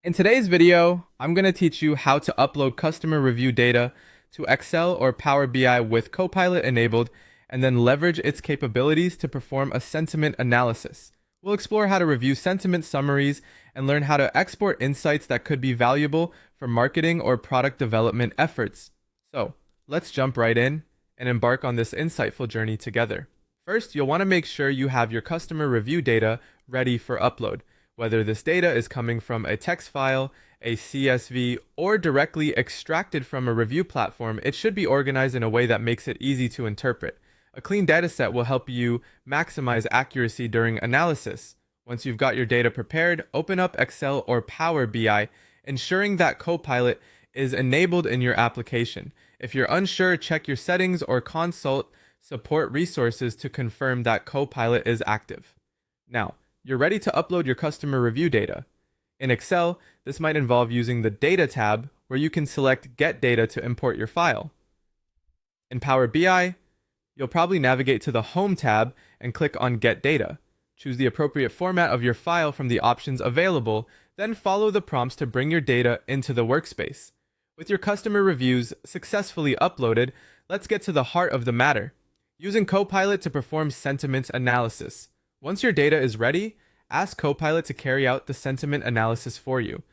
In today's video, I'm going to teach you how to upload customer review data to Excel or Power BI with Copilot enabled, and then leverage its capabilities to perform a sentiment analysis. We'll explore how to review sentiment summaries and learn how to export insights that could be valuable for marketing or product development efforts. So, let's jump right in and embark on this insightful journey together. First, you'll want to make sure you have your customer review data ready for upload. Whether this data is coming from a text file, a CSV, or directly extracted from a review platform, it should be organized in a way that makes it easy to interpret. A clean dataset will help you maximize accuracy during analysis. Once you've got your data prepared, open up Excel or Power BI, ensuring that Copilot is enabled in your application. If you're unsure, check your settings or consult support resources to confirm that Copilot is active. Now, you're ready to upload your customer review data. In Excel, this might involve using the Data tab, where you can select Get Data to import your file. In Power BI, you'll probably navigate to the Home tab and click on Get Data. Choose the appropriate format of your file from the options available, then follow the prompts to bring your data into the workspace. With your customer reviews successfully uploaded, let's get to the heart of the matter. Using Copilot to perform sentiment analysis. Once your data is ready, ask Copilot to carry out the sentiment analysis for you.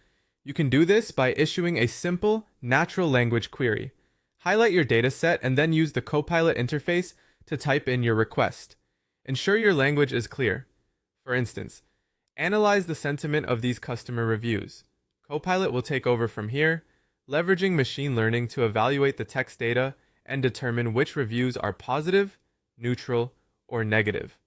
You can do this by issuing a simple, natural language query. Highlight your dataset and then use the Copilot interface to type in your request. Ensure your language is clear. For instance, analyze the sentiment of these customer reviews. Copilot will take over from here, leveraging machine learning to evaluate the text data and determine which reviews are positive, neutral, or negative.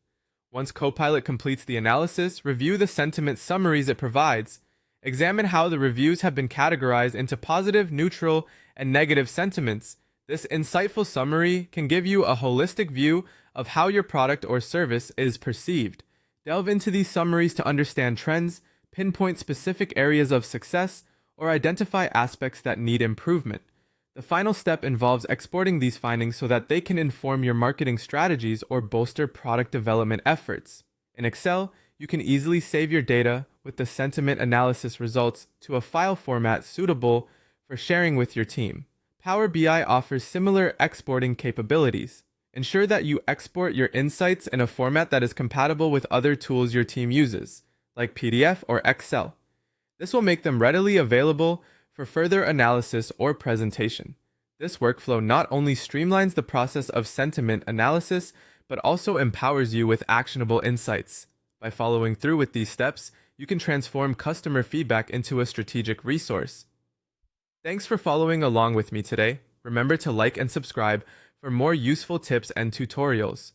Once Copilot completes the analysis, review the sentiment summaries it provides. Examine how the reviews have been categorized into positive, neutral, and negative sentiments. This insightful summary can give you a holistic view of how your product or service is perceived. Delve into these summaries to understand trends, pinpoint specific areas of success, or identify aspects that need improvement. The final step involves exporting these findings so that they can inform your marketing strategies or bolster product development efforts. In Excel, you can easily save your data with the sentiment analysis results to a file format suitable for sharing with your team. Power BI offers similar exporting capabilities. Ensure that you export your insights in a format that is compatible with other tools your team uses, like PDF or Excel. This will make them readily available for further analysis or presentation. This workflow not only streamlines the process of sentiment analysis, but also empowers you with actionable insights. By following through with these steps, you can transform customer feedback into a strategic resource. Thanks for following along with me today. Remember to like and subscribe for more useful tips and tutorials.